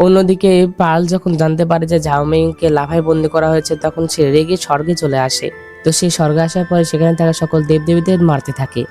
অন্যদিকে পাল যখন জানতে পারে যে ঝাওমিংকে লাভায় বন্দি করা হয়েছে, তখন সে রেগে স্বর্গে চলে আসে। তো সে স্বর্গে আসার পরে সেখানে থাকা সকল দেবদেবীদের মারতে থাকে।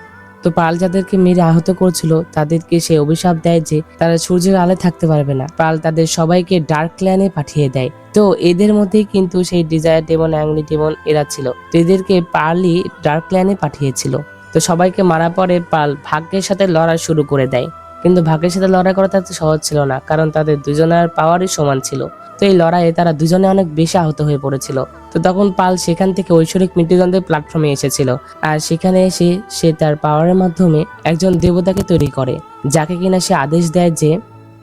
তো পাল যাদেরকে মেরে আহত করছিল তাদেরকে সে অভিশাপ দেয় যে তারা সূর্যের আলোয় থাকতে পারবে না। পাল তাদের সবাইকে ডার্ক ল্যান্ডে পাঠিয়ে দেয়। তো এদের মধ্যেই কিন্তু সেই ডিজায়ার ডেমন, অ্যাংরি ডেমন এরা ছিল। তো এদেরকে পালই ডার্ক ল্যান্ডে পাঠিয়েছিল। তো সবাইকে মারার পরে পাল ভাগ্যের সাথে লড়াই শুরু করে দেয়। কিন্তু ভাগ্যের সাথে লড়াই করা তাতে সহজ ছিল না, কারণ তাদের দুজনের পাওয়ারই সমান ছিল। তো এই লড়াইয়ে তারা দুজনে অনেক বেশি আহত হয়ে পড়েছিল। তো তখন পাল সেখান থেকে ঐশ্বরিক মৃত্যুদণ্ডের প্ল্যাটফর্মে এসেছিল। আর সেখানে এসে সে তার পাওয়ারের মাধ্যমে একজন দেবতাকে তৈরি করে, যাকে কিনা সে আদেশ দেয় যে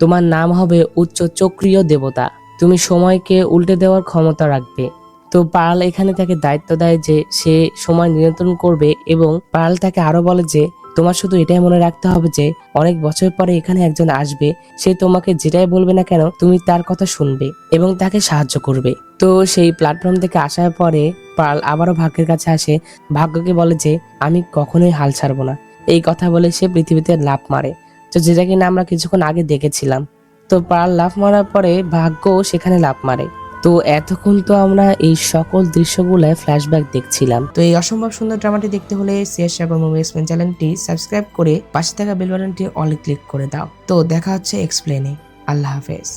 তোমার নাম হবে উচ্চ চক্রীয় দেবতা, তুমি সময়কে উল্টে দেওয়ার ক্ষমতা রাখবে। তো পাল এখানে তাকে দায়িত্ব দেয় যে সে সময় নিয়ন্ত্রণ করবে, এবং পাল তাকে আরো বলে যে তোমার শুধু এটাই মনে রাখতে হবে যে অনেক বছর পরে এখানে একজন আসবে, সে তোমাকে যেটাই বলবে না কেন তুমি তার কথা শুনবে এবং তাকে সাহায্য করবে। তো সেই প্ল্যাটফর্ম থেকে আসার পরে পাল আবারও ভাগ্যের কাছে আসে, ভাগ্যকে বলে যে আমি কখনোই হাল ছাড়বো না। এই কথা বলে সে পৃথিবীতে লাফ মারে, তো যেটা কিনা আমরা কিছুক্ষণ আগে দেখেছিলাম। তো পাল লাফ মারার পরে ভাগ্য সেখানে লাফ মারে। তো এতক্ষণ তো আমরা এই সকল দৃশ্যগুলো ফ্ল্যাশব্যাক দেখছিলাম। তো এই অসম্ভব সুন্দর ড্রামাটি দেখতে হলে সিয়ার সাগর মুভি এক্সপ্লেন চ্যানেলটি সাবস্ক্রাইব করে পাশে থাকা বেল বাটনটি অলে ক্লিক করে দাও। তো দেখা হচ্ছে এক্সপ্লেনে। আল্লাহ হাফেজ।